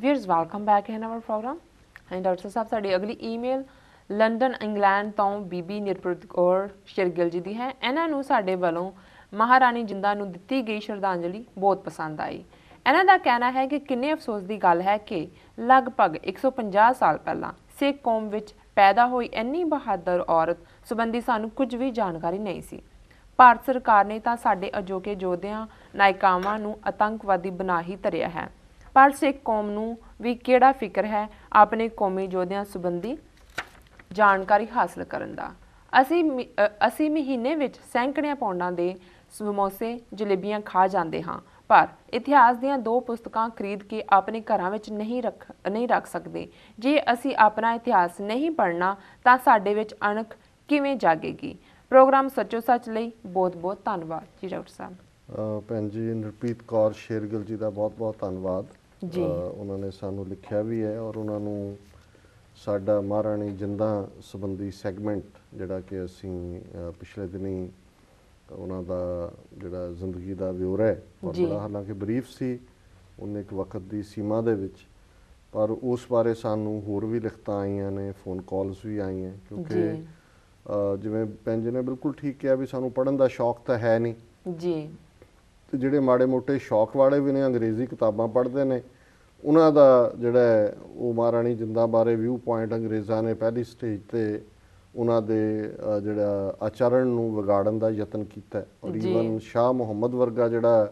Viewers, welcome back in our program. And Dr. ਸਾਹਿਬ ਸਾਡੀ ਅਗਲੀ email London England ਤੋਂ ਬੀਬੀ ਨਿਰਪ੍ਰੀਤ ਕੌਰ ਸ਼ਿਰਗਿਲ ਜੀ ਦੀ ਹੈ। ਇਹਨਾਂ ਨੂੰ ਸਾਡੇ ਵੱਲੋਂ ਮਹਾਰਾਣੀ ਜਿੰਦਾ ਨੂੰ ਦਿੱਤੀ ਗਈ ਸ਼ਰਧਾਂਜਲੀ ਬਹੁਤ ਪਸੰਦ ਆਈ। ਇਹਨਾਂ ਦਾ ਕਹਿਣਾ ਹੈ ਕਿ ਕਿੰਨੇ ਅਫਸੋਸ ਦੀ ਗੱਲ ਹੈ ਕਿ ਲਗਭਗ 150 ਸਾਲ ਪਹਿਲਾਂ ਸਿੱਖ ਕੌਮ ਵਿੱਚ ਪੈਦਾ ਹੋਈ ਇੰਨੀ ਬਹਾਦਰ ਔਰਤ ਸੰਬੰਧੀ ਸਾਨੂੰ ਕੁਝ ਵੀ ਜਾਣਕਾਰੀ ਨਹੀਂ ਸੀ। ਭਾਰਤ ਸਰਕਾਰ ਨੇ ਤਾਂ ਸਾਡੇ ਅਜੋਕੇ ਯੋਧਿਆਂ ਨਾਇਕਾਵਾਂ ਨੂੰ ਆਤੰਕਵਾਦੀ ਬਣਾ ਹੀ ਧਰਿਆ ਹੈ, ਪਰ ਸਿੱਖ ਕੌਮ ਨੂੰ ਵੀ ਕਿਹੜਾ ਫਿਕਰ ਹੈ ਆਪਣੇ ਕੌਮੀ ਯੋਧਿਆਂ ਸੰਬੰਧੀ ਜਾਣਕਾਰੀ ਹਾਸਲ ਕਰਨ ਦਾ। ਅਸੀਂ ਮਹੀਨੇ ਵਿੱਚ ਸੈਂਕੜਿਆਂ ਪੌਂਡਾਂ ਦੇ ਸਮੋਸੇ ਜਲੇਬੀਆਂ ਖਾ ਜਾਂਦੇ ਹਾਂ, ਪਰ ਇਤਿਹਾਸ ਦੀਆਂ 2 ਪੁਸਤਕਾਂ ਖਰੀਦ ਕੇ ਆਪਣੇ ਘਰਾਂ ਵਿੱਚ ਨਹੀਂ ਰੱਖ ਸਕਦੇ। ਜੇ ਅਸੀਂ ਆਪਣਾ ਇਤਿਹਾਸ ਨਹੀਂ ਪੜ੍ਹਨਾ ਤਾਂ ਸਾਡੇ ਵਿੱਚ ਅਣਖ ਕਿਵੇਂ ਜਾਗੇਗੀ। ਪ੍ਰੋਗਰਾਮ ਸੱਚੋ ਸੱਚ ਲਈ ਬਹੁਤ ਬਹੁਤ ਧੰਨਵਾਦ ਜੀ ਡਾਕਟਰ ਸਾਹਿਬ। ਭੈਣ ਜੀ ਨਿਰਪ੍ਰੀਤ ਕੌਰ ਸ਼ੇਰਗਿੱਲ ਜੀ ਦਾ ਬਹੁਤ ਬਹੁਤ ਧੰਨਵਾਦ ਜੀ। ਉਹਨਾਂ ਨੇ ਸਾਨੂੰ ਲਿਖਿਆ ਵੀ ਹੈ ਔਰ ਉਹਨਾਂ ਨੂੰ ਸਾਡਾ ਮਹਾਰਾਣੀ ਜਿੰਦਾ ਸੰਬੰਧੀ ਸੈਗਮੈਂਟ ਜਿਹੜਾ ਕਿ ਅਸੀਂ ਪਿਛਲੇ ਦਿਨੀ ਉਹਨਾਂ ਦਾ ਜਿਹੜਾ ਜ਼ਿੰਦਗੀ ਦਾ ਵਿਉਰਾ ਹੈ ਔਰ ਬੜਾ ਹਾਲਾਂਕਿ ਬਰੀਫ ਸੀ ਉਹਨੇ ਇੱਕ ਵਕਤ ਦੀ ਸੀਮਾ ਦੇ ਵਿੱਚ, ਪਰ ਉਸ ਬਾਰੇ ਸਾਨੂੰ ਹੋਰ ਵੀ ਲਿਖਤਾਂ ਆਈਆਂ ਨੇ, ਫੋਨ ਕਾਲਸ ਵੀ ਆਈਆਂ ਕਿਉਂਕਿ ਜਿਵੇਂ ਭੈਣ ਜੀ ਨੇ ਬਿਲਕੁਲ ਠੀਕ ਕਿਹਾ ਵੀ ਸਾਨੂੰ ਪੜ੍ਹਨ ਦਾ ਸ਼ੌਕ ਤਾਂ ਹੈ ਨਹੀਂ ਜੀ, ਤੇ ਜਿਹੜੇ ਮਾੜੇ ਮੋਟੇ ਸ਼ੌਕ ਵਾਲੇ ਵੀ ਨੇ ਅੰਗਰੇਜ਼ੀ ਕਿਤਾਬਾਂ ਪੜ੍ਹਦੇ ਨੇ ਉਹਨਾਂ ਦਾ ਜਿਹੜਾ ਉਹ ਮਹਾਰਾਣੀ ਜਿੰਦਾ ਬਾਰੇ ਵਿਊ ਪੁਆਇੰਟ ਅੰਗਰੇਜ਼ਾਂ ਨੇ ਪਹਿਲੀ ਸਟੇਜ 'ਤੇ ਉਹਨਾਂ ਦੇ ਜਿਹੜਾ ਆਚਰਣ ਨੂੰ ਵਿਗਾੜਨ ਦਾ ਯਤਨ ਕੀਤਾ ਔਰ ਈਵਨ ਸ਼ਾਹ ਮੁਹੰਮਦ ਵਰਗਾ ਜਿਹੜਾ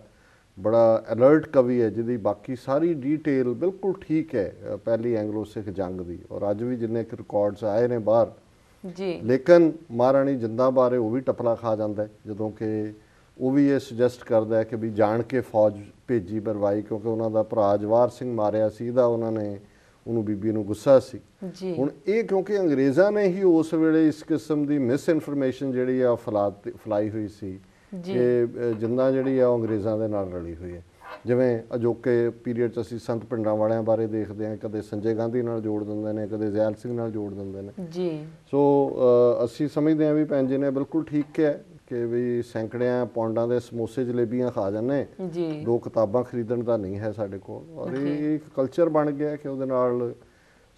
ਬੜਾ ਅਲਰਟ ਕਵੀ ਹੈ ਜਿਹਦੀ ਬਾਕੀ ਸਾਰੀ ਡੀਟੇਲ ਬਿਲਕੁਲ ਠੀਕ ਹੈ ਪਹਿਲੀ ਐਂਗਲੋ ਸਿੱਖ ਜੰਗ ਦੀ, ਔਰ ਅੱਜ ਵੀ ਜਿੰਨੇ ਕੁ ਰਿਕਾਰਡਸ ਆਏ ਨੇ ਬਾਹਰ ਜੀ, ਲੇਕਿਨ ਮਹਾਰਾਣੀ ਜਿੰਦਾ ਬਾਰੇ ਉਹ ਵੀ ਟਪਲਾ ਖਾ ਜਾਂਦਾ ਜਦੋਂ ਕਿ ਉਹ ਵੀ ਇਹ ਸੁਜੈਸਟ ਕਰਦਾ ਹੈ ਕਿ ਵੀ ਜਾਣ ਕੇ ਫੌਜ ਭੇਜੀ ਬਰਵਾਈ ਕਿਉਂਕਿ ਉਹਨਾਂ ਦਾ ਭਰਾ ਜਵਾਹਰ ਸਿੰਘ ਮਾਰਿਆ ਸੀ ਇਹਦਾ ਉਹਨਾਂ ਨੇ ਉਹਨੂੰ ਬੀਬੀ ਨੂੰ ਗੁੱਸਾ ਸੀ। ਹੁਣ ਇਹ ਕਿਉਂਕਿ ਅੰਗਰੇਜ਼ਾਂ ਨੇ ਹੀ ਉਸ ਵੇਲੇ ਇਸ ਕਿਸਮ ਦੀ ਮਿਸ ਇਨਫੋਰਮੇਸ਼ਨ ਜਿਹੜੀ ਆ ਫਲਾਈ ਹੋਈ ਸੀ ਕਿ ਜਿੰਦਾ ਜਿਹੜੀ ਆ ਉਹ ਅੰਗਰੇਜ਼ਾਂ ਦੇ ਨਾਲ ਰਲੀ ਹੋਈ ਹੈ। ਜਿਵੇਂ ਅਜੋਕੇ ਪੀਰੀਅਡ 'ਚ ਅਸੀਂ ਸੰਤ ਪਿੰਡਾਂ ਵਾਲਿਆਂ ਬਾਰੇ ਦੇਖਦੇ ਹਾਂ, ਕਦੇ ਸੰਜੇ ਗਾਂਧੀ ਨਾਲ ਜੋੜ ਦਿੰਦੇ ਨੇ, ਕਦੇ ਜ਼ੈਲ ਸਿੰਘ ਨਾਲ ਜੋੜ ਦਿੰਦੇ ਨੇ ਜੀ। ਸੋ ਅਸੀਂ ਸਮਝਦੇ ਹਾਂ ਵੀ ਭੈਣ ਜੀ ਨੇ ਬਿਲਕੁਲ ਠੀਕ ਹੈ ਕਿ ਵੀ ਸੈਂਕੜਿਆਂ ਪੌਂਡਾਂ ਦੇ ਸਮੋਸੇ ਜਲੇਬੀਆਂ ਖਾ ਜਾਂਦੇ ਜੀ, 2 ਕਿਤਾਬਾਂ ਖਰੀਦਣ ਦਾ ਨਹੀਂ ਹੈ ਸਾਡੇ ਕੋਲ, ਔਰ ਇਹ ਇੱਕ ਕਲਚਰ ਬਣ ਗਿਆ ਕਿ ਉਹਦੇ ਨਾਲ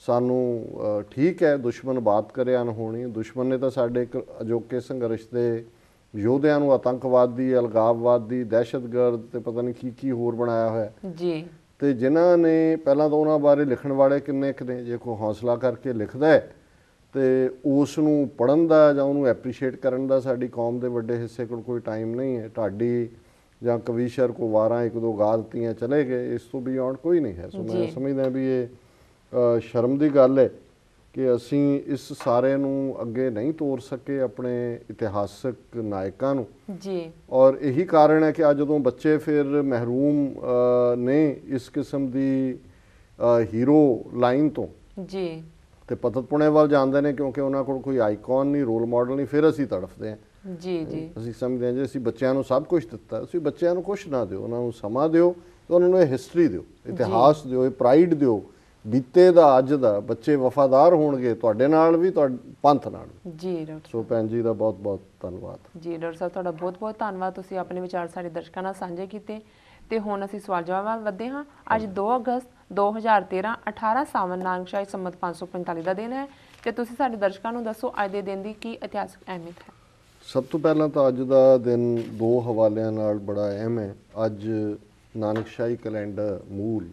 ਸਾਨੂੰ ਠੀਕ ਹੈ ਦੁਸ਼ਮਣ ਬਾਤ ਕਰਿਆ ਅਨਹੋਣੀ, ਦੁਸ਼ਮਣ ਨੇ ਤਾਂ ਸਾਡੇ ਇੱਕ ਅਜੋਕੇ ਸੰਘਰਸ਼ ਦੇ ਯੋਧਿਆਂ ਨੂੰ ਆਤੰਕਵਾਦੀ, ਅਲਗਾਵਵਾਦੀ, ਦਹਿਸ਼ਤਗਰਦ ਤੇ ਪਤਾ ਨਹੀਂ ਕੀ ਹੋਰ ਬਣਾਇਆ ਹੋਇਆ ਜੀ, ਤੇ ਜਿਨ੍ਹਾਂ ਨੇ ਪਹਿਲਾਂ ਤਾਂ ਉਹਨਾਂ ਬਾਰੇ ਲਿਖਣ ਵਾਲੇ ਕਿੰਨੇ ਕੁ ਨੇ, ਜੇ ਕੋਈ ਹੌਸਲਾ ਕਰਕੇ ਲਿਖਦਾ ਹੈ ਤੇ ਉਸ ਨੂੰ ਪੜ੍ਹਨ ਦਾ ਜਾਂ ਉਹਨੂੰ ਐਪਰੀਸ਼ੀਏਟ ਕਰਨ ਦਾ ਸਾਡੀ ਕੌਮ ਦੇ ਵੱਡੇ ਹਿੱਸੇ ਕੋਲ ਕੋਈ ਟਾਈਮ ਨਹੀਂ ਹੈ। ਢਾਡੀ ਜਾਂ ਕਵੀਸ਼ਰ ਕੋ ਵਾਰਾਂ 1-2 ਗਾ ਦਿੱਤੀਆਂ ਚਲੇ ਗਏ, ਇਸ ਤੋਂ ਬਿਯੋਂਡ ਕੋਈ ਨਹੀਂ ਹੈ। ਸੋ ਮੈਂ ਸਮਝਦਾ ਵੀ ਇਹ ਸ਼ਰਮ ਦੀ ਗੱਲ ਹੈ ਕਿ ਅਸੀਂ ਇਸ ਸਾਰੇ ਨੂੰ ਅੱਗੇ ਨਹੀਂ ਤੋਰ ਸਕੇ ਆਪਣੇ ਇਤਿਹਾਸਕ ਨਾਇਕਾਂ ਨੂੰ ਜੀ, ਔਰ ਇਹੀ ਕਾਰਨ ਹੈ ਕਿ ਅੱਜ ਜਦੋਂ ਬੱਚੇ ਫਿਰ ਮਹਿਰੂਮ ਨੇ ਇਸ ਕਿਸਮ ਦੀ ਹੀਰੋ ਲਾਈਨ ਤੋਂ ਜੀ ਤੇ ਪਤਤ ਪੁਣੇ ਵੱਲ ਜਾਂਦੇ ਨੇ ਕਿਉਂਕਿ ਉਹਨਾਂ ਕੋਲ ਕੋਈ ਆਈਕਨ ਨਹੀਂ, ਰੋਲ ਮਾਡਲ ਨਹੀਂ, ਫਿਰ ਅਸੀਂ ਤੜਫਦੇ ਹਾਂ ਜੀ ਜੀ। ਅਸੀਂ ਸਮਝਦੇ ਹਾਂ ਜੇ ਅਸੀਂ ਬੱਚਿਆਂ ਨੂੰ ਸਭ ਕੁਝ ਦਿੱਤਾ, ਤੁਸੀਂ ਬੱਚਿਆਂ ਨੂੰ ਕੁਛ ਨਾ ਦਿਓ, ਉਹਨਾਂ ਨੂੰ ਸਮਾਂ ਦਿਓ ਤੇ ਉਹਨਾਂ ਨੂੰ ਇਹ ਹਿਸਟਰੀ ਦਿਓ, ਇਤਿਹਾਸ ਦਿਓ, ਇਹ ਪ੍ਰਾਈਡ ਦਿਓ ਬੀਤੇ ਦਾ ਅੱਜ ਦਾ। ਬੱਚੇ ਵਫਾਦਾਰ ਹੋਣਗੇ ਤੁਹਾਡੇ ਨਾਲ ਵੀ, ਤੁਹਾਡੇ ਪੰਥ ਨਾਲ ਜੀ। ਡਾਕਟਰ ਸੋ ਭੈਣ ਜੀ ਦਾ ਬਹੁਤ ਬਹੁਤ ਧੰਨਵਾਦ ਜੀ। ਡਾਕਟਰ ਸਾਹਿਬ ਤੁਹਾਡਾ ਬਹੁਤ ਬਹੁਤ ਧੰਨਵਾਦ, ਤੁਸੀਂ ਆਪਣੇ ਵਿਚਾਰ ਸਾਡੇ ਦਰਸ਼ਕਾਂ ਨਾਲ ਸਾਂਝੇ ਕੀਤੇ। ਤੇ ਹੁਣ ਅਸੀਂ ਸਵਾਲ ਜਵਾਬ ਵੱਲ ਵਧਦੇ ਹਾਂ। ਅੱਜ 2 ਅਗਸਤ 2013 18 ਸਾਵਣ ਨਾਨਕਸ਼ਾਹੀ ਸੰਮਤ 545 ਦਾ ਦਿਨ ਹੈ ਤੇ ਤੁਸੀਂ ਸਾਡੇ ਦਰਸ਼ਕਾਂ ਨੂੰ ਦੱਸੋ ਅੱਜ ਦੇ ਦਿਨ ਦੀ ਕੀ ਇਤਿਹਾਸਕ ਅਹਿਮੀਅਤ ਹੈ। ਸਭ ਤੋਂ ਪਹਿਲਾਂ ਤਾਂ ਅੱਜ ਦਾ ਦਿਨ 2 ਹਵਾਲਿਆਂ ਨਾਲ ਬੜਾ ਅਹਿਮ ਹੈ। ਅੱਜ ਨਾਨਕਸ਼ਾਹੀ ਕੈਲੰਡਰ ਮੂਲ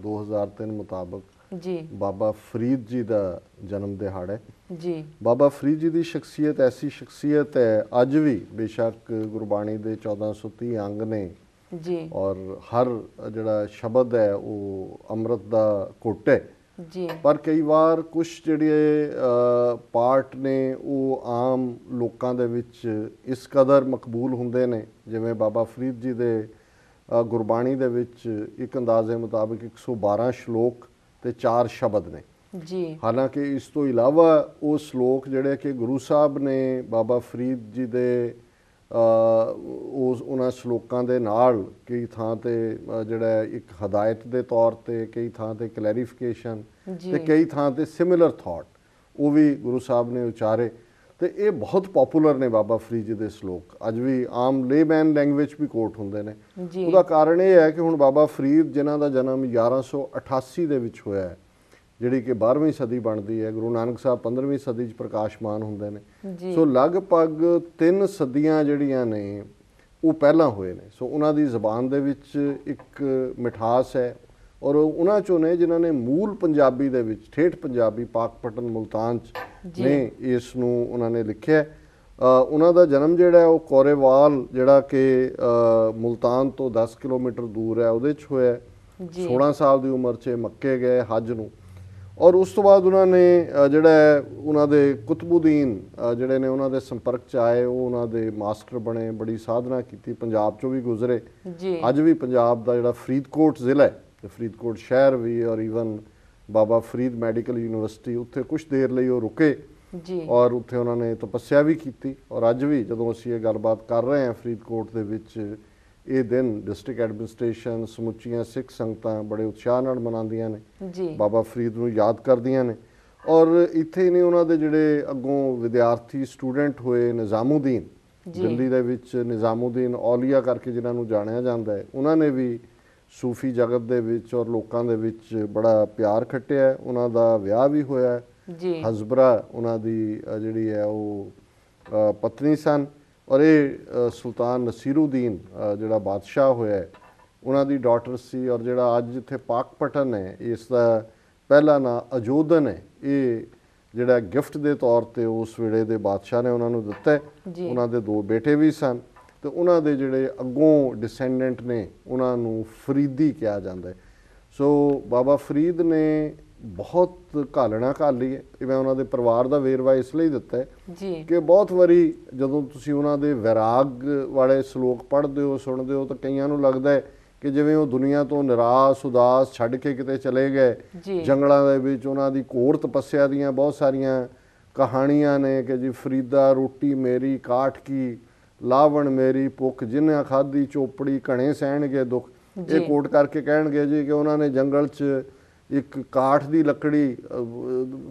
2003 ਮੁਤਾਬਕ ਜੀ ਬਾਬਾ ਫਰੀਦ ਜੀ ਦਾ ਜਨਮ ਦਿਹਾੜਾ ਹੈ ਜੀ। ਬਾਬਾ ਫਰੀਦ ਜੀ ਦੀ ਸ਼ਖਸੀਅਤ ਐਸੀ ਸ਼ਖਸੀਅਤ ਹੈ, ਅੱਜ ਵੀ ਬੇਸ਼ੱਕ ਗੁਰਬਾਣੀ ਦੇ 1430 ਅੰਗ ਨੇ ਜੀ ਔਰ ਹਰ ਜਿਹੜਾ ਸ਼ਬਦ ਹੈ ਉਹ ਅੰਮ੍ਰਿਤ ਦਾ ਘੁੱਟ ਹੈ ਜੀ, ਪਰ ਕਈ ਵਾਰ ਕੁਝ ਜਿਹੜੇ ਪਾਰਟ ਨੇ ਉਹ ਆਮ ਲੋਕਾਂ ਦੇ ਵਿੱਚ ਇਸ ਕਦਰ ਮਕਬੂਲ ਹੁੰਦੇ ਨੇ, ਜਿਵੇਂ ਬਾਬਾ ਫਰੀਦ ਜੀ ਦੇ ਗੁਰਬਾਣੀ ਦੇ ਵਿੱਚ ਇੱਕ ਅੰਦਾਜ਼ੇ ਮੁਤਾਬਕ 112 ਸ਼ਲੋਕ ਤੇ 4 ਸ਼ਬਦ ਨੇ ਜੀ। ਹਾਲਾਂਕਿ ਇਸ ਤੋਂ ਇਲਾਵਾ ਉਹ ਸ਼ਲੋਕ ਜਿਹੜੇ ਕਿ ਗੁਰੂ ਸਾਹਿਬ ਨੇ ਬਾਬਾ ਫਰੀਦ ਜੀ ਦੇ ਉਹਨਾਂ ਸ਼ਲੋਕਾਂ ਦੇ ਨਾਲ ਕਈ ਥਾਂ ਤੇ ਜਿਹੜਾ ਇੱਕ ਹਦਾਇਤ ਦੇ ਤੌਰ ਤੇ, ਕਈ ਥਾਂ ਤੇ ਕਲੈਰੀਫਿਕੇਸ਼ਨ ਤੇ ਕਈ ਥਾਂ ਤੇ ਸਿਮਿਲਰ ਥਾਟ ਉਹ ਵੀ ਗੁਰੂ ਸਾਹਿਬ ਨੇ ਉਚਾਰੇ। ਤੇ ਇਹ ਬਹੁਤ ਪਪੂਲਰ ਨੇ ਬਾਬਾ ਫਰੀਦ ਜੀ ਦੇ ਸ਼ਲੋਕ, ਅੱਜ ਵੀ ਆਮ ਲੇਮੈਨ ਲੈਂਗੁਏਜ ਵੀ ਕੋਟ ਹੁੰਦੇ ਨੇ। ਜੀ ਉਹਦਾ ਕਾਰਨ ਇਹ ਹੈ ਕਿ ਹੁਣ ਬਾਬਾ ਫਰੀਦ ਜਿਨ੍ਹਾਂ ਦਾ ਜਨਮ 1188 ਦੇ ਵਿੱਚ ਹੋਇਆ ਹੈ, ਜਿਹੜੀ ਕਿ 12ਵੀਂ ਸਦੀ ਬਣਦੀ ਹੈ, ਗੁਰੂ ਨਾਨਕ ਸਾਹਿਬ 15ਵੀਂ ਸਦੀ 'ਚ ਪ੍ਰਕਾਸ਼ਮਾਨ ਹੁੰਦੇ ਨੇ। ਜੀ ਸੋ ਲਗਭਗ 3 ਸਦੀਆਂ ਜਿਹੜੀਆਂ ਨੇ ਉਹ ਪਹਿਲਾਂ ਹੋਏ ਨੇ। ਸੋ ਉਹਨਾਂ ਦੀ ਜ਼ਬਾਨ ਦੇ ਵਿੱਚ ਇੱਕ ਮਿਠਾਸ ਹੈ, ਔਰ ਉਹਨਾਂ ਚੋਂ ਨੇ ਜਿਨ੍ਹਾਂ ਨੇ ਮੂਲ ਪੰਜਾਬੀ ਦੇ ਵਿੱਚ, ਠੇਠ ਪੰਜਾਬੀ, ਪਾਕਪਟਨ, ਮੁਲਤਾਨ 'ਚ ਨੇ ਇਸ ਨੂੰ ਉਹਨਾਂ ਨੇ ਲਿਖਿਆ। ਉਹਨਾਂ ਦਾ ਜਨਮ ਜਿਹੜਾ ਉਹ ਕੋਰੇਵਾਲ, ਜਿਹੜਾ ਕਿ ਮੁਲਤਾਨ ਤੋਂ 10 ਕਿਲੋਮੀਟਰ ਦੂਰ ਹੈ, ਉਹਦੇ 'ਚ ਹੋਇਆ। 16 ਸਾਲ ਦੀ ਉਮਰ 'ਚ ਮੱਕੇ ਗਏ ਹੱਜ ਨੂੰ, ਔਰ ਉਸ ਤੋਂ ਬਾਅਦ ਉਹਨਾਂ ਨੇ ਜਿਹੜਾ ਉਹਨਾਂ ਦੇ ਕੁਤਬੁਦੀਨ ਜਿਹੜੇ ਨੇ ਉਹਨਾਂ ਦੇ ਸੰਪਰਕ 'ਚ ਆਏ, ਉਹ ਉਹਨਾਂ ਦੇ ਮਾਸਟਰ ਬਣੇ, ਬੜੀ ਸਾਧਨਾ ਕੀਤੀ, ਪੰਜਾਬ 'ਚੋਂ ਵੀ ਗੁਜ਼ਰੇ। ਅੱਜ ਵੀ ਪੰਜਾਬ ਦਾ ਜਿਹੜਾ ਫਰੀਦਕੋਟ ਜ਼ਿਲ੍ਹਾ ਹੈ, ਤੇ ਫਰੀਦਕੋਟ ਸ਼ਹਿਰ ਵੀ, ਔਰ even Baba Farid medical university, ਉੱਥੇ ਕੁਛ ਦੇਰ ਲਈ ਉਹ ਰੁਕੇ ਔਰ ਉੱਥੇ ਉਹਨਾਂ ਨੇ ਤਪੱਸਿਆ ਵੀ ਕੀਤੀ। ਔਰ ਅੱਜ ਵੀ ਜਦੋਂ ਅਸੀਂ ਇਹ ਗੱਲਬਾਤ ਕਰ ਰਹੇ ਹਾਂ, ਫਰੀਦਕੋਟ ਦੇ ਵਿੱਚ ਇਹ ਦਿਨ ਡਿਸਟ੍ਰਿਕਟ ਐਡਮਿਨਿਸਟ੍ਰੇਸ਼ਨ, ਸਮੁੱਚੀਆਂ ਸਿੱਖ ਸੰਗਤਾਂ ਬੜੇ ਉਤਸ਼ਾਹ ਨਾਲ ਮਨਾਉਂਦੀਆਂ ਨੇ, ਬਾਬਾ ਫਰੀਦ ਨੂੰ ਯਾਦ ਕਰਦੀਆਂ ਨੇ। ਔਰ ਇੱਥੇ ਹੀ ਨਹੀਂ, ਉਹਨਾਂ ਦੇ ਜਿਹੜੇ ਅੱਗੋਂ ਵਿਦਿਆਰਥੀ ਸਟੂਡੈਂਟ ਹੋਏ, ਨਿਜ਼ਾਮੂਦੀਨ, ਦਿੱਲੀ ਦੇ ਵਿੱਚ ਨਿਜ਼ਾਮੂਦੀਨ ਔਲੀਆ ਕਰਕੇ ਜਿਨ੍ਹਾਂ ਨੂੰ ਜਾਣਿਆ ਜਾਂਦਾ ਹੈ, ਉਹਨਾਂ ਨੇ ਵੀ ਸੂਫੀ ਜਗਤ ਦੇ ਵਿੱਚ ਔਰ ਲੋਕਾਂ ਦੇ ਵਿੱਚ ਬੜਾ ਪਿਆਰ ਖੱਟਿਆ। ਉਹਨਾਂ ਦਾ ਵਿਆਹ ਵੀ ਹੋਇਆ। ਹਜ਼ਬਰਾ ਉਹਨਾਂ ਦੀ ਜਿਹੜੀ ਹੈ ਉਹ ਪਤਨੀ ਸਨ, ਔਰ ਇਹ ਸੁਲਤਾਨ ਨਸੀਰੁਦੀਨ ਜਿਹੜਾ ਬਾਦਸ਼ਾਹ ਹੋਇਆ, ਉਹਨਾਂ ਦੀ ਡਾਟਰ ਸੀ। ਔਰ ਜਿਹੜਾ ਅੱਜ ਇੱਥੇ ਪਾਕਪਟਨ ਹੈ, ਇਸ ਦਾ ਪਹਿਲਾ ਨਾਂ ਅਜੋਧਨ ਹੈ। ਇਹ ਜਿਹੜਾ ਗਿਫਟ ਦੇ ਤੌਰ ਤੇ ਉਸ ਵੇਲੇ ਦੇ ਬਾਦਸ਼ਾਹ ਨੇ ਉਹਨਾਂ ਨੂੰ ਦਿੱਤਾ। ਉਹਨਾਂ ਦੇ 2 ਬੇਟੇ ਵੀ ਸਨ, ਤੇ ਉਹਨਾਂ ਦੇ ਜਿਹੜੇ ਅੱਗੋਂ ਡਿਸੈਂਡੈਂਟ ਨੇ ਉਹਨਾਂ ਨੂੰ ਫਰੀਦੀ ਕਿਹਾ ਜਾਂਦਾ ਹੈ। ਸੋ ਬਾਬਾ ਫਰੀਦ ਨੇ ਬਹੁਤ ਘਾਲਣਾ ਘਾਲੀ ਹੈ। ਮੈਂ ਉਹਨਾਂ ਦੇ ਪਰਿਵਾਰ ਦਾ ਵੇਰਵਾ ਇਸ ਲਈ ਦਿੱਤਾ ਹੈ ਕਿ ਬਹੁਤ ਵਾਰੀ ਜਦੋਂ ਤੁਸੀਂ ਉਹਨਾਂ ਦੇ ਵੈਰਾਗ ਵਾਲੇ ਸ਼ਲੋਕ ਪੜ੍ਹਦੇ ਹੋ, ਸੁਣਦੇ ਹੋ, ਤਾਂ ਕਈਆਂ ਨੂੰ ਲੱਗਦਾ ਹੈ ਕਿ ਜਿਵੇਂ ਉਹ ਦੁਨੀਆ ਤੋਂ ਨਿਰਾਸ਼, ਉਦਾਸ ਛੱਡ ਕੇ ਕਿਤੇ ਚਲੇ ਗਏ। ਜੰਗਲਾਂ ਦੇ ਵਿੱਚ ਉਹਨਾਂ ਦੀ ਘੋਰ ਤਪੱਸਿਆ ਦੀਆਂ ਬਹੁਤ ਸਾਰੀਆਂ ਕਹਾਣੀਆਂ ਨੇ ਕਿ ਜੀ ਫਰੀਦਾ ਰੋਟੀ ਮੇਰੀ ਕਾਠ ਕੀ, ਲਾਵਣ ਮੇਰੀ ਭੁੱਖ, ਜਿਨ੍ਹਾਂ ਖਾਧੀ ਚੋਪੜੀ ਘਣੇ ਸਹਿਣਗੇ ਦੁੱਖ। ਇਹ ਕੋਟ ਕਰਕੇ ਕਹਿਣਗੇ ਜੀ ਕਿ ਉਹਨਾਂ ਨੇ ਜੰਗਲ 'ਚ ਇੱਕ ਕਾਠ ਦੀ ਲੱਕੜੀ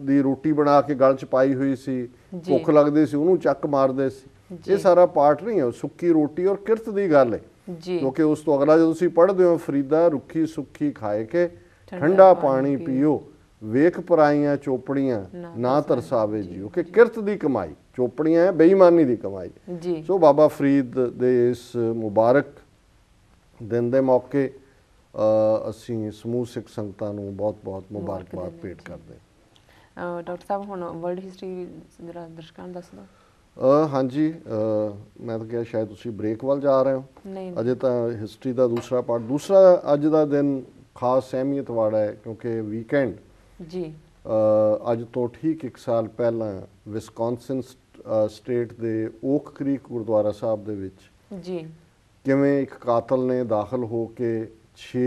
ਦੀ ਰੋਟੀ ਬਣਾ ਕੇ ਗਲ 'ਚ ਪਾਈ ਹੋਈ ਸੀ, ਭੁੱਖ ਲੱਗਦੀ ਸੀ, ਉਹਨੂੰ ਚੱਕ ਮਾਰਦੇ ਸੀ। ਇਹ ਸਾਰਾ ਪਾਠ ਨਹੀਂ ਹੈ, ਸੁੱਕੀ ਰੋਟੀ ਔਰ ਕਿਰਤ ਦੀ ਗੱਲ ਹੈ। ਕਿਉਂਕਿ ਉਸ ਤੋਂ ਅਗਲਾ ਜਦੋਂ ਤੁਸੀਂ ਪੜ੍ਹਦੇ ਹੋ, ਫਰੀਦਾ ਰੁੱਖੀ ਸੁੱਖੀ ਖਾਏ ਕੇ, ਠੰਡਾ ਪਾਣੀ ਪੀਓ, ਵੇਖ ਪਰਾਈਆਂ ਚੋਪੜੀਆਂ ਨਾ ਤਰਸਾਵੇ ਜੀਓ। ਕਿ ਕਿਰਤ ਦੀ ਕਮਾਈ, ਚੋਪੜੀਆਂ ਹੈ ਬੇਈਮਾਨੀ ਦੀ ਕਮਾਈ। ਸੋ ਬਾਬਾ ਫਰੀਦ ਦੇ ਇਸ ਮੁਬਾਰਕ ਦਿਨ ਦੇ ਮੌਕੇ ਅਸੀਂ ਸਮੂਹ ਸਿੱਖ ਸੰਗਤਾਂ ਨੂੰ ਬਹੁਤ-ਬਹੁਤ ਮੁਬਾਰਕਬਾਦ ਭੇਟ ਕਰਦੇ ਹਾਂ। ਡਾਕਟਰ ਸਾਹਿਬ, ਹੁਣ ਵਰਲਡ ਹਿਸਟਰੀ ਜਰਾ ਦਰਸ਼ਕਾਂ ਨੂੰ ਦੱਸ ਦਿਓ। ਹਾਂਜੀ, ਮੈਂ ਤਾਂ ਕਿਹਾ ਸ਼ਾਇਦ ਤੁਸੀਂ ਬ੍ਰੇਕ ਵੱਲ ਜਾ ਰਹੇ ਹੋ। ਅਜੇ ਤਾਂ ਹਿਸਟਰੀ ਦਾ ਦੂਸਰਾ ਪਾਰਟ। ਦੂਸਰਾ ਅੱਜ ਦਾ ਦਿਨ ਖਾਸ ਅਹਿਮੀਅਤ ਵਾਲਾ ਹੈ ਕਿਉਂਕਿ ਵੀਕਐਂਡ ਅੱਜ ਤੋਂ ਠੀਕ 1 ਸਾਲ ਪਹਿਲਾਂ ਵਿਸਕੌਨਸਿਨ ਸਟੇਟ ਦੇ ਓਕ ਕ੍ਰੀਕ ਗੁਰਦੁਆਰਾ ਸਾਹਿਬ ਦੇ ਵਿੱਚ ਕਿਵੇਂ ਇੱਕ ਕਾਤਲ ਨੇ ਦਾਖਲ ਹੋ ਕੇ 6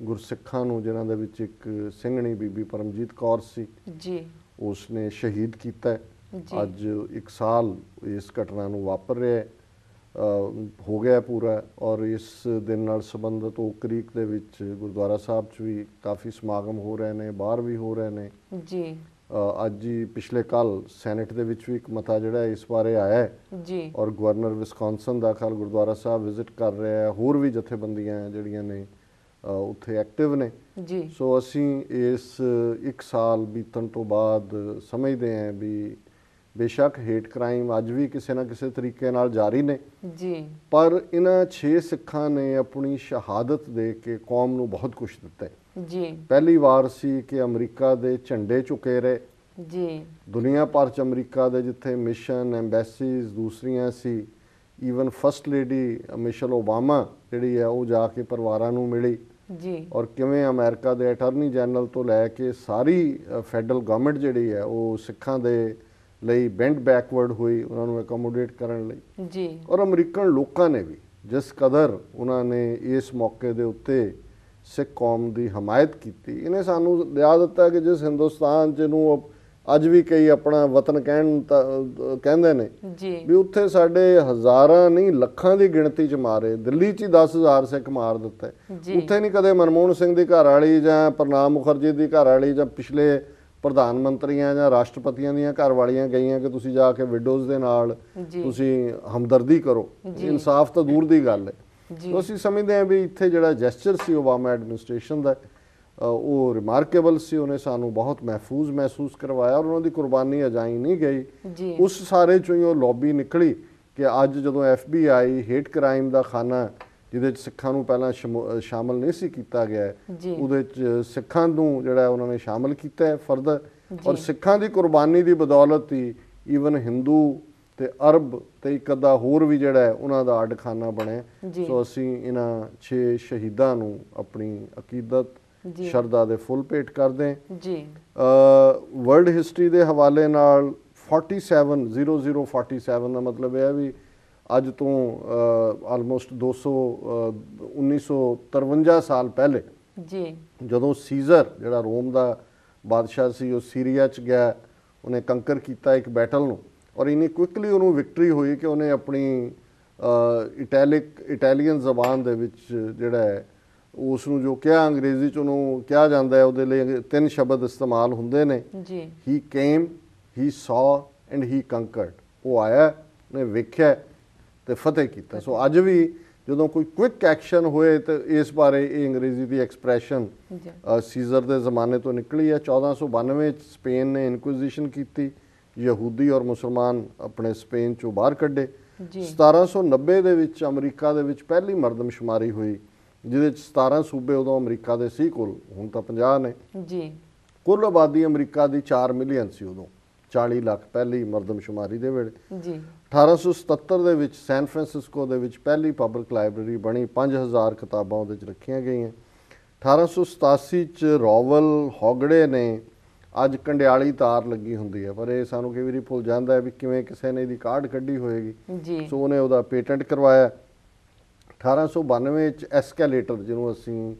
ਗੁਰਸਿੱਖਾਂ ਨੂੰ, ਜਿਨ੍ਹਾਂ ਦੇ ਵਿੱਚ ਇੱਕ ਸਿੰਘਣੀ ਬੀਬੀ ਪਰਮਜੀਤ ਕੌਰ ਸੀ, ਉਸ ਨੇ ਸ਼ਹੀਦ ਕੀਤਾ। ਅੱਜ 1 ਸਾਲ ਇਸ ਘਟਨਾ ਨੂੰ ਵਾਪਰ ਰਿਹਾ ਹੋ ਗਿਆ ਪੂਰਾ। ਔਰ ਇਸ ਦਿਨ ਨਾਲ ਸੰਬੰਧਿਤ ਓਕ ਕ੍ਰੀਕ ਦੇ ਵਿੱਚ ਗੁਰਦੁਆਰਾ ਸਾਹਿਬ 'ਚ ਵੀ ਕਾਫੀ ਸਮਾਗਮ ਹੋ ਰਹੇ ਨੇ, ਬਾਹਰ ਵੀ ਹੋ ਰਹੇ ਨੇ। ਅੱਜ ਹੀ ਪਿਛਲੇ ਕੱਲ ਸੈਨੇਟ ਦੇ ਵਿੱਚ ਵੀ ਇੱਕ ਮਤਾ ਜਿਹੜਾ ਇਸ ਬਾਰੇ ਆਇਆ ਹੈ, ਔਰ ਗਵਰਨਰ ਵਿਸਕੌਨਸਨ ਦਾ ਕੱਲ ਗੁਰਦੁਆਰਾ ਸਾਹਿਬ ਵਿਜ਼ਿਟ ਕਰ ਰਿਹਾ ਹੈ। ਹੋਰ ਵੀ ਜਥੇਬੰਦੀਆਂ ਜਿਹੜੀਆਂ ਨੇ ਉੱਥੇ ਐਕਟਿਵ ਨੇ। ਸੋ ਅਸੀਂ ਇਸ 1 ਸਾਲ ਬੀਤਣ ਤੋਂ ਬਾਅਦ ਸਮਝਦੇ ਹਾਂ ਵੀ ਬੇਸ਼ੱਕ ਹੇਟ ਕ੍ਰਾਈਮ ਅੱਜ ਵੀ ਕਿਸੇ ਨਾ ਕਿਸੇ ਤਰੀਕੇ ਨਾਲ ਜਾਰੀ ਨੇ, ਪਰ ਇਹਨਾਂ 6 ਸਿੱਖਾਂ ਨੇ ਆਪਣੀ ਸ਼ਹਾਦਤ ਦੇ ਕੇ ਕੌਮ ਨੂੰ ਬਹੁਤ ਕੁਝ ਦਿੱਤਾ ਹੈ। ਪਹਿਲੀ ਵਾਰ ਸੀ ਕਿ ਅਮਰੀਕਾ ਦੇ ਝੰਡੇ ਝੁਕੇ ਰਹੇ। ਦੁਨੀਆ ਭਰ 'ਚ ਅਮਰੀਕਾ ਦੇ ਜਿੱਥੇ ਮਿਸ਼ਨ, ਐਮਬੈਸੀਜ਼ ਦੂਸਰੀਆਂ ਸੀ, even first lady Michelle Obama ਜਿਹੜੀ ਹੈ ਉਹ ਜਾ ਕੇ ਪਰਿਵਾਰਾਂ ਨੂੰ ਮਿਲੀ। ਔਰ ਕਿਵੇਂ ਅਮਰੀਕਾ ਦੇ ਅਟਾਰਨੀ ਜਨਰਲ ਤੋਂ ਲੈ ਕੇ ਸਾਰੀ ਫੈਡਰਲ ਗਵਰਨਮੈਂਟ ਜਿਹੜੀ ਹੈ ਉਹ ਸਿੱਖਾਂ ਦੇ ਲਈ ਬੈਂਡ ਬੈਕਵਰਡ ਹੋਈ, ਉਹਨਾਂ ਨੂੰ ਐਕੋਮੋਡੇਟ ਕਰਨ ਲਈ। ਔਰ ਅਮਰੀਕਨ ਲੋਕਾਂ ਨੇ ਵੀ ਜਿਸ ਕਦਰ ਉਹਨਾਂ ਨੇ ਇਸ ਮੌਕੇ ਦੇ ਉੱਤੇ ਸਿੱਖ ਕੌਮ ਦੀ ਹਮਾਇਤ ਕੀਤੀ, ਇਹਨੇ ਸਾਨੂੰ ਯਾਦ ਦਿੱਤਾ ਕਿ ਜਿਸ ਹਿੰਦੁਸਤਾਨ ਜਿਹਨੂੰ ਅੱਜ ਵੀ ਕਈ ਆਪਣਾ ਵਤਨ ਕਹਿੰਦੇ ਨੇ, ਵੀ ਉੱਥੇ ਸਾਡੇ ਹਜ਼ਾਰਾਂ ਨਹੀਂ ਲੱਖਾਂ ਦੀ ਗਿਣਤੀ 'ਚ ਮਾਰੇ। ਦਿੱਲੀ 'ਚ ਹੀ 10,000 ਸਿੱਖ ਮਾਰ ਦਿੱਤੇ। ਉੱਥੇ ਨਹੀਂ ਕਦੇ ਮਨਮੋਹਨ ਸਿੰਘ ਦੀ ਘਰ ਵਾਲੀ ਜਾਂ ਪ੍ਰਣਾਬ ਮੁਖਰਜੀ ਦੀ ਘਰ ਵਾਲੀ ਜਾਂ ਪਿਛਲੇ ਪ੍ਰਧਾਨ ਮੰਤਰੀਆਂ ਜਾਂ ਰਾਸ਼ਟਰਪਤੀਆਂ ਦੀਆਂ ਘਰ ਵਾਲੀਆਂ ਗਈਆਂ ਕਿ ਤੁਸੀਂ ਜਾ ਕੇ ਵਿਡੋਜ਼ ਦੇ ਨਾਲ ਤੁਸੀਂ ਹਮਦਰਦੀ ਕਰੋ, ਇਨਸਾਫ ਤਾਂ ਦੂਰ ਦੀ ਗੱਲ ਹੈ। ਸੋ ਅਸੀਂ ਸਮਝਦੇ ਹਾਂ ਵੀ ਇੱਥੇ ਜਿਹੜਾ ਜੈਸਚਰ ਸੀ ਓਬਾਮਾ ਐਡਮਿਨਿਸਟ੍ਰੇਸ਼ਨ ਦਾ ਉਹ ਰਿਮਾਰਕੇਬਲ ਸੀ। ਉਹਨੇ ਸਾਨੂੰ ਬਹੁਤ ਮਹਿਫੂਜ਼ ਮਹਿਸੂਸ ਕਰਵਾਇਆ ਔਰ ਉਹਨਾਂ ਦੀ ਕੁਰਬਾਨੀ ਅਜਾਈ ਨਹੀਂ ਗਈ। ਉਸ ਸਾਰੇ ਚੋਂ ਹੀ ਉਹ ਲੌਬੀ ਨਿਕਲੀ ਕਿ ਅੱਜ ਜਦੋਂ FBI ਹੇਟ ਕ੍ਰਾਈਮ ਦਾ ਖਾਨਾ ਜਿਹਦੇ 'ਚ ਸਿੱਖਾਂ ਨੂੰ ਪਹਿਲਾਂ ਸ਼ਾਮਲ ਨਹੀਂ ਸੀ ਕੀਤਾ ਗਿਆ, ਉਹਦੇ 'ਚ ਸਿੱਖਾਂ ਨੂੰ ਜਿਹੜਾ ਉਹਨਾਂ ਨੇ ਸ਼ਾਮਲ ਕੀਤਾ ਹੈ ਫਰਦਰ, ਔਰ ਸਿੱਖਾਂ ਦੀ ਕੁਰਬਾਨੀ ਦੀ ਬਦੌਲਤ ਹੀ ਈਵਨ ਹਿੰਦੂ ਤੇ ਅਰਬ ਤੇ ਇੱਕ ਅੱਧਾ ਹੋਰ ਵੀ ਜਿਹੜਾ ਹੈ ਉਹਨਾਂ ਦਾ ਅੱਡ ਖਾਨਾ ਬਣਿਆ। ਸੋ ਅਸੀਂ ਇਹਨਾਂ 6 ਸ਼ਹੀਦਾਂ ਨੂੰ ਆਪਣੀ ਅਕੀਦਤ ਸ਼ਰਧਾ ਦੇ ਫੁੱਲ ਭੇਟ ਕਰਦੇ ਹਾਂ। ਵਰਲਡ ਹਿਸਟਰੀ ਦੇ ਹਵਾਲੇ ਨਾਲ 47 ਦਾ ਮਤਲਬ ਇਹ ਹੈ ਵੀ ਅੱਜ ਤੋਂ ਆਲਮੋਸਟ 1953 ਸਾਲ ਪਹਿਲੇ ਜਦੋਂ ਸੀਜ਼ਰ ਜਿਹੜਾ ਰੋਮ ਦਾ ਬਾਦਸ਼ਾਹ ਸੀ ਉਹ ਸੀਰੀਆ 'ਚ ਗਿਆ, ਉਹਨੇ ਕੰਕਰ ਕੀਤਾ ਇੱਕ ਬੈਟਲ ਨੂੰ, ਔਰ ਇੰਨੀ ਕੁਇਕਲੀ ਉਹਨੂੰ ਵਿਕਟਰੀ ਹੋਈ ਕਿ ਉਹਨੇ ਆਪਣੀ ਇਟਾਲੀਅਨ ਜ਼ਬਾਨ ਦੇ ਵਿੱਚ ਜਿਹੜਾ ਹੈ ਉਸ ਨੂੰ ਜੋ ਕਿਹਾ ਅੰਗਰੇਜ਼ੀ 'ਚ ਉਹਨੂੰ ਕਿਹਾ ਜਾਂਦਾ ਹੈ, ਉਹਦੇ ਲਈ 3 ਸ਼ਬਦ ਇਸਤੇਮਾਲ ਹੁੰਦੇ ਨੇ, ਹੀ ਕੇਮ, ਹੀ ਸੌ ਐਂਡ ਹੀ ਕੰਕਰਡ। ਉਹ ਆਇਆ, ਉਹਨੇ ਵੇਖਿਆ ਤੇ ਫਤਿਹ ਕੀਤਾ। ਸੋ ਅੱਜ ਵੀ ਜਦੋਂ ਕੋਈ ਕੁਇਕ ਐਕਸ਼ਨ ਹੋਏ ਤੇ ਇਸ ਬਾਰੇ ਇਹ ਅੰਗਰੇਜ਼ੀ ਦੀ ਐਕਸਪ੍ਰੈਸ਼ਨ ਸੀਜ਼ਰ ਦੇ ਜ਼ਮਾਨੇ ਤੋਂ ਨਿਕਲੀ ਹੈ। 1492 ਚ ਸਪੇਨ ਨੇ ਇਨਕੁਇਜ਼ੀਸ਼ਨ ਕੀਤੀ, ਯਹੂਦੀ ਔਰ ਮੁਸਲਮਾਨ ਆਪਣੇ ਸਪੇਨ ਚੋਂ ਬਾਹਰ ਕੱਢੇ। 1790 ਦੇ ਵਿੱਚ ਅਮਰੀਕਾ ਦੇ ਵਿੱਚ ਪਹਿਲੀ ਮਰਦਮਸ਼ੁਮਾਰੀ ਹੋਈ ਜਿਹਦੇ ਚ 17 ਸੂਬੇ ਉਦੋਂ ਅਮਰੀਕਾ ਦੇ ਸੀ, ਕੁੱਲ ਹੁਣ ਤਾਂ 50 ਨੇ ਜੀ। ਕੁੱਲ ਆਬਾਦੀ ਅਮਰੀਕਾ ਦੀ 4 ਮਿਲੀਅਨ ਸੀ ਉਦੋਂ, 40 ਲੱਖ ਪਹਿਲੀ ਮਰਦਮਸ਼ੁਮਾਰੀ ਦੇ ਵੇਲੇ ਜੀ। 1877 ਦੇ ਵਿੱਚ ਸੈਨ ਫਰਾਂਸਿਸਕੋ ਦੇ ਵਿੱਚ ਪਹਿਲੀ ਪਬਲਿਕ ਲਾਇਬ੍ਰੇਰੀ ਬਣੀ, 5000 ਕਿਤਾਬਾਂ ਉਹਦੇ 'ਚ ਰੱਖੀਆਂ ਗਈਆਂ। 1887 ਚ ਰੋਵਲ ਹੌਗੜੇ ਨੇ, ਅੱਜ ਕੰਡਿਆਲੀ ਤਾਰ ਲੱਗੀ ਹੁੰਦੀ ਹੈ ਪਰ ਇਹ ਸਾਨੂੰ ਕਈ ਵਾਰੀ ਭੁੱਲ ਜਾਂਦਾ ਹੈ ਵੀ ਕਿਵੇਂ ਕਿਸੇ ਨੇ ਇਹਦੀ ਕਾਢ ਕੱਢੀ ਹੋਏਗੀ, ਸੋ ਉਹਨੇ ਉਹਦਾ ਪੇਟੈਂਟ ਕਰਵਾਇਆ। 1892 ਚ ਐਸਕੈਲੇਟਰ, ਜਿਹਨੂੰ ਅਸੀਂ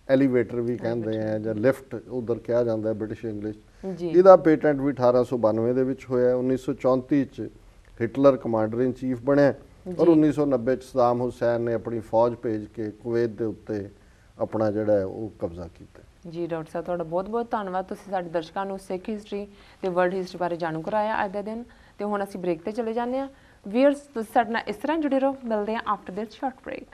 ਐਲੀਵੇਟਰ ਵੀ ਕਹਿੰਦੇ ਆ ਜਾਂ ਲਿਫਟ ਉਧਰ ਕਿਹਾ ਜਾਂਦਾ ਹੈ ਬ੍ਰਿਟਿਸ਼ ਇੰਗਲਿਸ਼, ਇਹਦਾ ਪੇਟੈਂਟ ਵੀ 1892 ਦੇ ਵਿੱਚ ਹੋਇਆ। 1934 ਚ ਹਿਟਲਰ ਕਮਾਂਡਰ ਇਨ ਚੀਫ ਬਣਿਆ ਔਰ 1990 ਚ ਸਦਾਮ ਹੁਸੈਨ ਨੇ ਆਪਣੀ ਫੌਜ ਭੇਜ ਕੇ ਕੁਵੈਤ ਦੇ ਉੱਤੇ ਆਪਣਾ ਜਿਹੜਾ ਹੈ ਉਹ ਕਬਜ਼ਾ ਕੀਤਾ। ਜੀ ਡਾਕਟਰ ਸਾਹਿਬ, ਤੁਹਾਡਾ ਬਹੁਤ ਬਹੁਤ ਧੰਨਵਾਦ। ਤੁਸੀਂ ਸਾਡੇ ਦਰਸ਼ਕਾਂ ਨੂੰ ਸਿੱਖ ਹਿਸਟਰੀ ਤੇ ਵਰਲਡ ਹਿਸਟਰੀ ਬਾਰੇ ਜਾਣੂ ਕਰਾਇਆ ਅੱਜ ਦੇ ਦਿਨ। ਤੇ ਹੁਣ ਅਸੀਂ ਬ੍ਰੇਕ ਤੇ ਚਲੇ ਜਾਂਦੇ ਹਾਂ। ਵੀਅਰਸ, ਤੁਸੀਂ ਸਾਡੇ ਨਾਲ ਇਸ ਤਰ੍ਹਾਂ ਜੁੜੇ ਰਹੋ। ਮਿਲਦੇ ਹਾਂ ਆਫਟਰ ਦਿਸ ਸ਼ਾਰਟ ਬ੍ਰੇਕ।